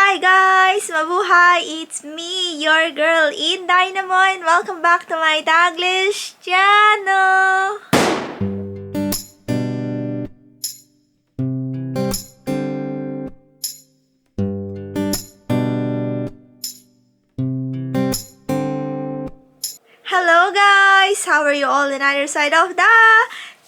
Hi guys! Mabuhay! It's me, your girl, InDaynaMo, and welcome back to my Taglish channel! Hello guys! How are you all on either side of the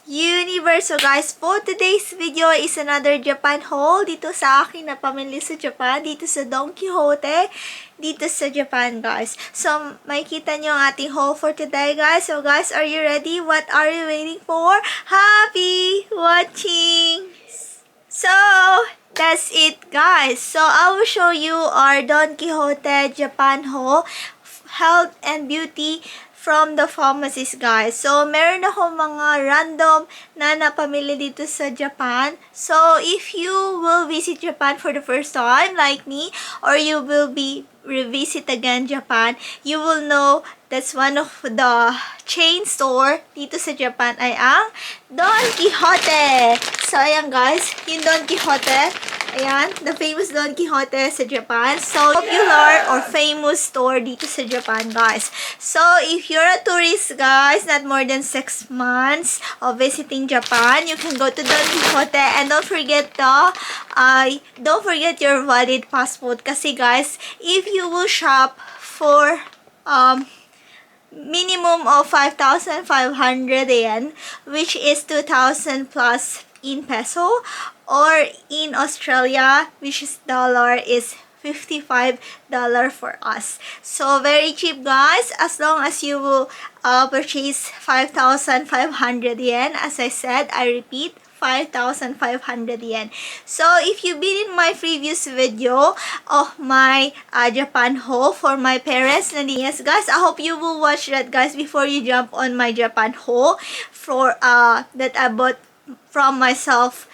universe? So guys, for today's video is another Japan haul dito sa akin na pamilya sa Japan, dito sa Don Quijote, dito sa Japan guys. So, makikita nyo ang ating haul for today guys. So guys, are you ready? What are you waiting for? Happy watching! So, that's it guys. So, I will show you our Don Quijote Japan haul, health and beauty from the pharmacies guys. So, meron ako mga random na napamili dito sa Japan. So, if you will visit Japan for the first time like me, or you will be revisit again Japan, you will know that's one of the chain store dito sa Japan ay ang Don Quijote. So, ayan guys, yung Don Quijote. Ayan, the famous Don Quijote sa Japan. So, popular or famous store dito sa Japan, guys. So, if you're a tourist, guys, not more than 6 months of visiting Japan, you can go to Don Quijote and don't forget your valid passport. Kasi, guys, if you will shop for minimum of 5,500 yen, which is 2,000 plus in peso, or in Australia, which is dollar, is $55 for us. So, very cheap guys, as long as you will purchase 5,500 yen. As I said, I repeat, 5,500 yen. So, if you've been in my previous video of my Japan haul for my parents, and yes guys, I hope you will watch that guys before you jump on my Japan haul for that I bought from myself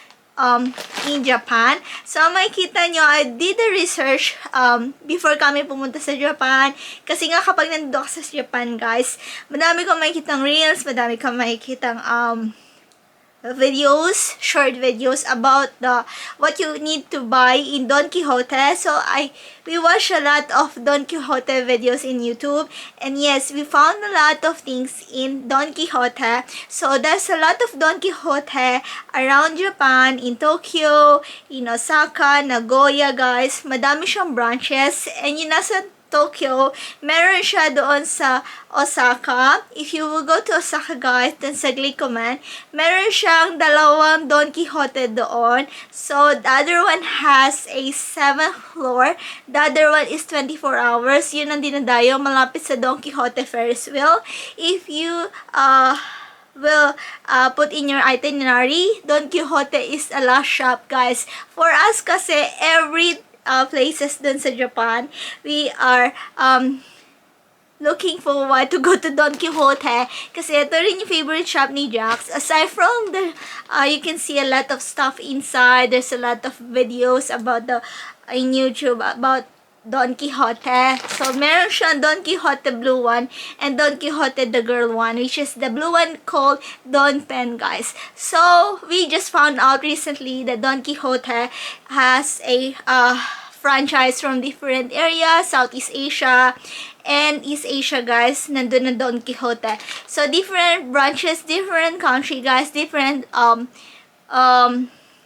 in Japan. So, makikita nyo, I did the research before kami pumunta sa Japan. Kasi nga, kapag nandito ka sa Japan, guys, madami kang makikitang reels, madami kang makikitang videos, short videos about what you need to buy in Don Quijote. So, we watched a lot of Don Quijote videos in YouTube. And yes, we found a lot of things in Don Quijote. So, there's a lot of Don Quijote around Japan, in Tokyo, in Osaka, Nagoya, guys. Madami siyang branches. And yung nasa Tokyo, meron siya doon sa Osaka. If you will go to Osaka guys, dun sa Glicoman, meron siyang dalawang Don Quijote doon. So, the other one has a 7th floor. The other one is 24 hours. Yun ang dinadayo, malapit sa Don Quijote Ferris wheel. If you will put in your itinerary, Don Quijote is a last shop guys. For us kasi, every places dun sa Japan, we are looking forward to go to Don Quijote kasi ito rin yung favorite shop ni Jax. Aside from the you can see a lot of stuff inside. There's a lot of videos about in YouTube about Don Quijote. So, meron siyang Don Quijote blue one and Don Quijote the girl one, which is the blue one called Don Pen, guys. So, we just found out recently that Don Quijote has a franchise from different areas, Southeast Asia and East Asia, guys. Nandun na Don Quijote. So, different branches, different country, guys, different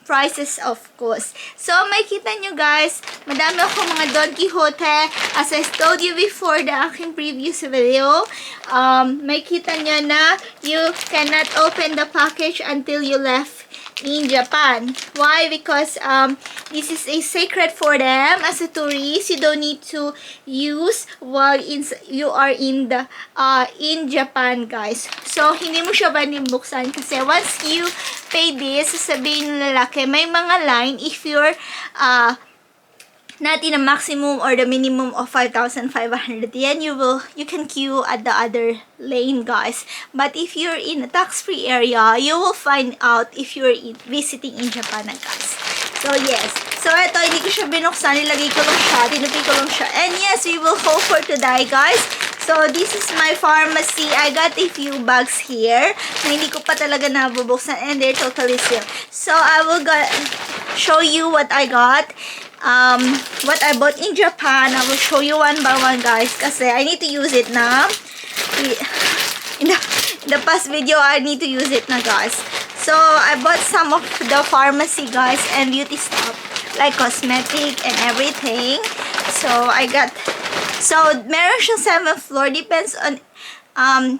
prices of course. So, makita nyo guys, madami ako mga Don Quijote. As I told you before the aking previous video, makita nyo na you cannot open the package until you left in Japan. Why? Because this is a secret for them as a tourist. You don't need to use while you are in the in Japan, guys. So, hindi mo siya buksan kasi once you pay this, sasabihin ng lalaki, may mga line if you're not in a maximum or the minimum of 5,500 yen, you can queue at the other lane, guys. But if you're in a tax-free area, you will find out if you're visiting in Japan, guys. So, yes. So, ito, hindi ko siya binuksan. Nilagay ko lang siya. Tinupi ko lang siya. And yes, we will hope for today, guys. So, this is my pharmacy. I got a few bags here na hindi ko pa talaga nabubuksan and they're totally sealed. So, I will show you what I got. what I bought in Japan. I will show you one by one, guys, kasi I need to use it na. In the past video, I need to use it na, guys. So, I bought some of the pharmacy, guys, and beauty stuff, like cosmetic and everything. So, meron siyang 7th floor. Depends on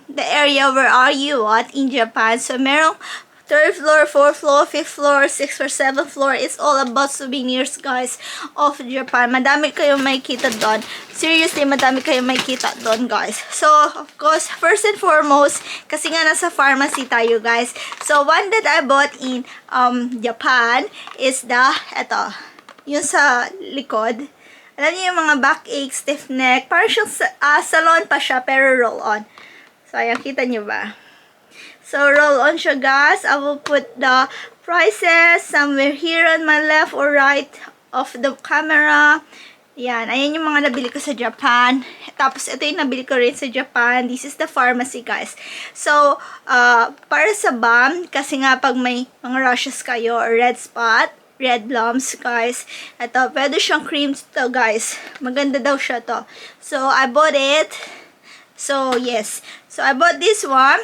the area where are you at in Japan. So, merong 3rd floor, 4th floor, 5th floor, 6th or 7th floor. It's all about souvenirs, guys, of Japan. Madami kayong makikita doon. Seriously, madami kayong makikita doon, guys. So, of course, first and foremost, kasi nga nasa pharmacy tayo, guys. So, one that I bought in Japan is eto, yung sa likod. Alam niyo yung mga backache, stiff neck. Parang siyang salon pa siya, pero roll-on. So, ayan, kita niyo ba? So, roll on siya, guys. I will put the prices somewhere here on my left or right of the camera. Yan. Ayan yung mga nabili ko sa Japan. Tapos, ito yung nabili ko rin sa Japan. This is the pharmacy, guys. So, para sa balm, kasi nga pag may mga rashes kayo or red spot, red lumps, guys. Ito, pwede siyang cream to, guys. Maganda daw siya to. So, I bought it. So, yes. So, I bought this one.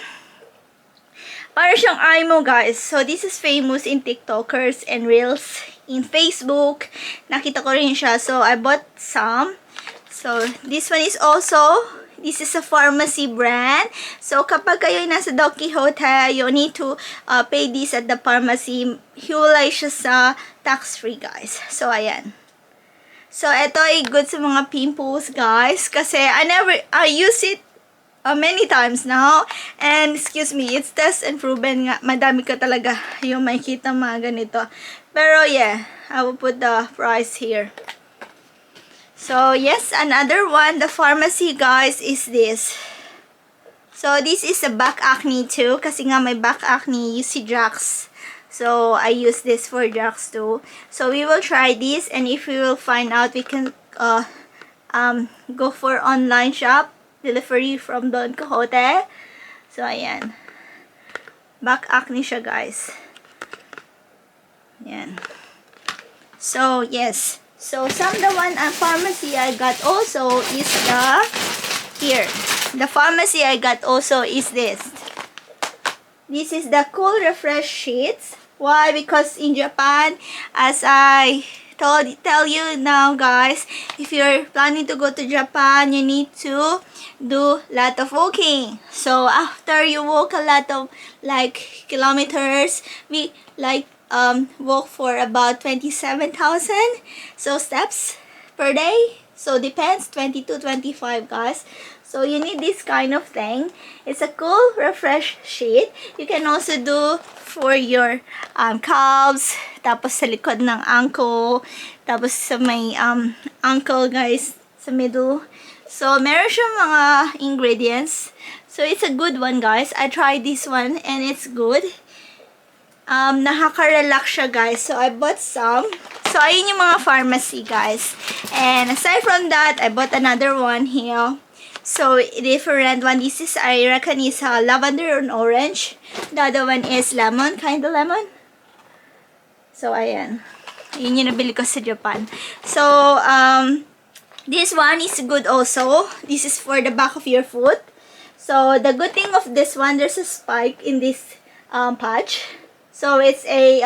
Para siyang eye mo, guys. So, this is famous in TikTokers and Reels in Facebook. Nakita ko rin siya. So, I bought some. So, this one is also, this is a pharmacy brand. So, kapag kayo nasa Donki Hotel, you need to pay this at the pharmacy. Hiwalay siya sa tax-free, guys. So, ayan. So, ito ay good sa mga pimples, guys. Kasi, I use it many times now. And, excuse me, it's test and proven nga. Madami ka talaga yung makikita mga ganito. Pero, yeah, I will put the price here. So, yes, another one, the pharmacy, guys, is this. So, this is a back acne too. Kasi nga may back acne, you see Jax. So, I use this for Jax too. So, we will try this. And if we will find out, we can go for online shop. Delivery from Don Quijote. So, ayan. Back acne siya, guys. Ayan. So, yes. So, the one pharmacy I got also is here. The pharmacy I got also is this. This is the Cool Refresh Sheets. Why? Because in Japan, as I tell you now, guys, if you're planning to go to Japan, you need to do a lot of walking. So after you walk a lot of kilometers, we walk for about 27,000 steps per day. So depends, 20 to 25, guys. So you need this kind of thing. It's a cool refresh sheet. You can also do for your calves, tapos sa likod ng ankle, tapos sa may ankle, guys, sa middle. So meron siyang mga ingredients. So it's a good one, guys. I tried this one and it's good. Nakaka-relax siya, guys. So I bought some. So ayun yung mga pharmacy, guys. And aside from that, I bought another one here. So, different one. This is, I reckon, is lavender and orange. The other one is lemon, kind of lemon. So, ayan. Yun yung nabili ko sa Japan. So, this one is good also. This is for the back of your foot. So, the good thing of this one, there's a spike in this patch. So, it's a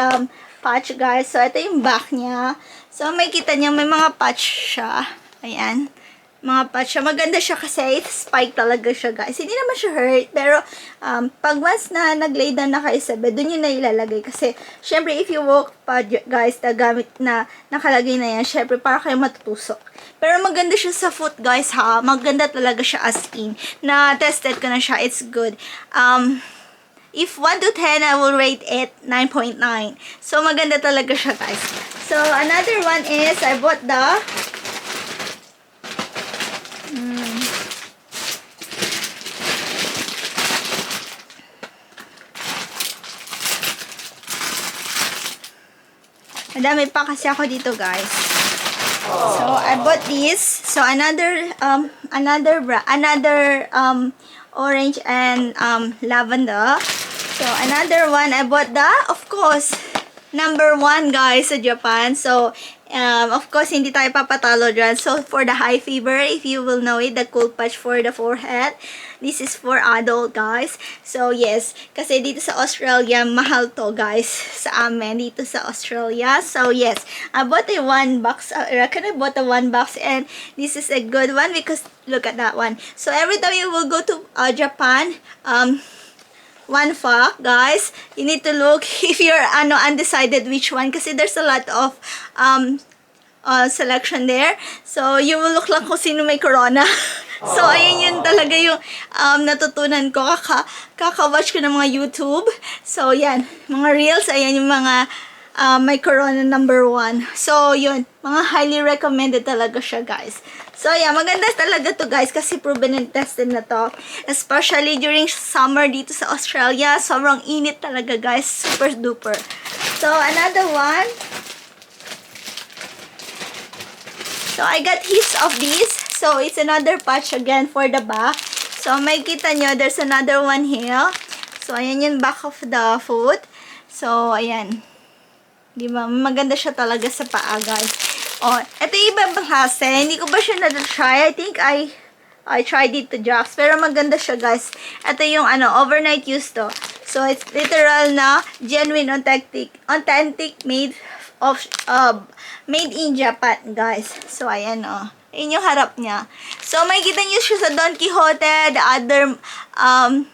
patch, guys. So, ito yung back niya. So, makikita niya, may mga patch siya. Ayan. Mga patch siya. Maganda siya kasi spike talaga siya, guys. Hindi naman siya hurt. Pero, pag once na nag-lay down na kayo sa bed, dun yun na ilalagay. Kasi, syempre, if you walk pa, guys, na gamit na nakalagay na yan, syempre, para kayo matutusok. Pero, maganda siya sa foot, guys, ha. Maganda talaga siya as in. Na-tested ko na siya. It's good. If 1 to 10, I will rate it 9.9. So, maganda talaga siya, guys. So, another one is, I bought the madami pa kasi ako dito, guys. So I bought this. So another orange and lavender. So another one I bought of course, #1 guys sa Japan. So, of course, hindi tayo papatalo dyan. So, for the high fever, if you will know it, the cool patch for the forehead. This is for adult guys. So, yes. Kasi dito sa Australia, mahal to guys. Sa amin, dito sa Australia. So, yes. I bought a 1 box. I reckon I bought a 1 box. And this is a good one because look at that one. So, every time you will go to Japan, one fact, guys, you need to look if you're undecided which one kasi there's a lot of selection there. So, you will look lang kung sino may corona. So, ayun yun talaga yung natutunan ko. Kaka-watch ko ng mga YouTube. So, yan. Mga reels, ayan yung mga may corona #1. So, yun. Mga highly recommended talaga siya, guys. So, yeah, maganda talaga to guys kasi proven and tested na to. Especially during summer dito sa Australia. Sobrang init talaga, guys. Super duper. So, another one. So, I got heaps of these. So, it's another patch again for the back. So, makikita nyo, there's another one here. So, ayan yung back of the foot. So, ayan. Diba? Maganda siya talaga sa paa, guys. Oh, ito yung ibang klase. Hindi ko ba siya na-try? I think I tried it to Jax. Pero maganda siya, guys. Ito yung overnight use to. So, it's literal na genuine, authentic made in Japan, guys. So, ayan, oh. Yun yung harap niya. So, makikita niyo siya sa Don Quijote, the other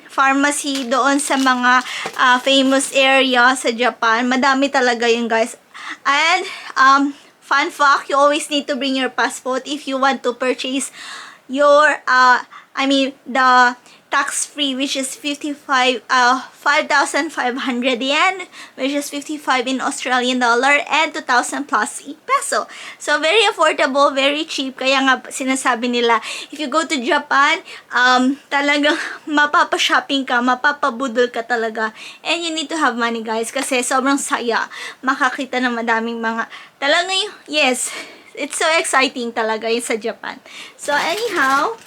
pharmacy doon sa mga famous area sa Japan. Madami talaga yun, guys. And, fun fact, you always need to bring your passport if you want to purchase your, the tax-free, which is 5,500 yen, which is 55 in Australian dollar, and 2,000 plus in peso. So, very affordable, very cheap. Kaya nga, sinasabi nila, if you go to Japan, talagang mapapa-shopping ka, mapapabudol ka talaga. And you need to have money, guys, kasi sobrang saya. Makakita ng madaming mga, talagang, yes, it's so exciting talaga yun sa Japan. So, anyhow,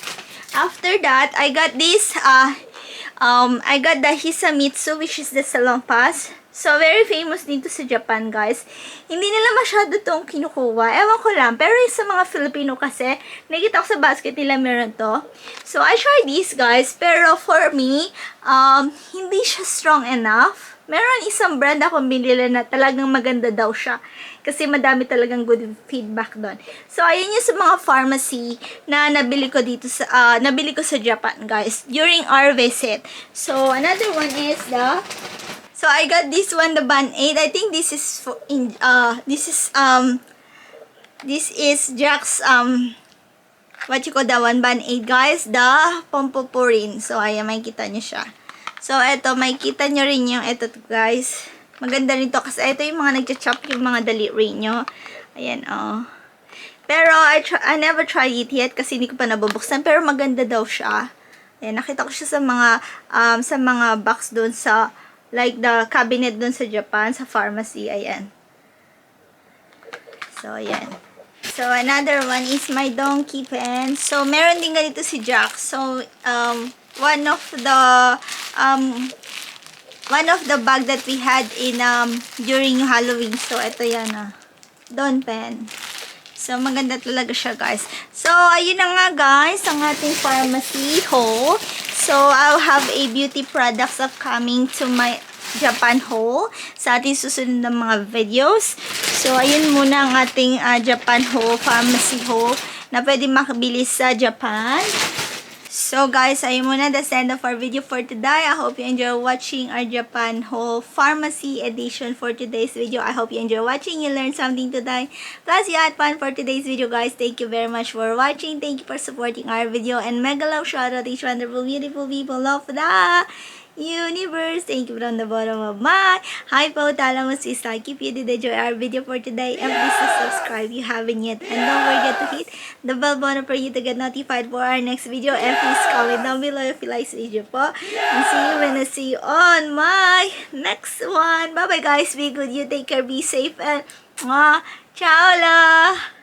after that, I got this, I got the Hisamitsu, which is the salon pass. So, very famous dito sa Japan, guys. Hindi nila masyado tong kinukuha. Ewan ko lang. Pero sa mga Filipino kasi, nakita ko sa basket nila meron to. So, I tried this, guys. Pero for me, hindi siya strong enough. Meron isang brand ako binili na talagang maganda daw siya. Kasi madami talagang good feedback doon. So, ayun yung sa mga pharmacy na nabili ko dito sa, nabili ko sa Japan, guys. During our visit. So, another one is the, so, I got this one, the Band-Aid. I think this is for, this is Jack's, what you call that one, Band-Aid, guys. The Pompopurin. So, ayan, makikita nyo siya. So, eto, makikita nyo rin yung eto, guys. Maganda rin to kasi ito yung mga nagcha-chop yung mga daliri nyo. Ayan, oh. Pero, I never tried it yet kasi hindi ko pa nabubuksan. Pero, maganda daw siya. Ayan, nakita ko siya sa mga box doon sa, like the cabinet doon sa Japan, sa pharmacy. Ayan. So, ayan. So, another one is my Donki pen. So, meron din ganito si Jack. So, one of the bag that we had in during Halloween. So, ito yan Don pen. So, maganda talaga siya, guys. So, ayun na nga, guys, ang ating pharmacy haul. So, I'll have a beauty products upcoming to my Japan haul sa ating susunod na mga videos. So, ayun muna ang ating Japan haul, pharmacy haul na pwede makabili sa Japan. So guys, ayun muna, that's the end of our video for today. I hope you enjoy watching our Japan haul pharmacy edition for today's video. I hope you enjoy watching, you learned something today. Plus, you had fun for today's video, guys. Thank you very much for watching. Thank you for supporting our video. And mega love shout out to each wonderful, beautiful people of the universe. Thank you from the bottom of my heart po. Tala mo sis, like if you did enjoy our video for today, and please subscribe if you haven't yet, and don't forget to hit the bell button for you to get notified for our next video, and please comment down below if you like this video po, and see you when I see you on my next one. Bye bye guys, be good, you take care, be safe, and ciao la.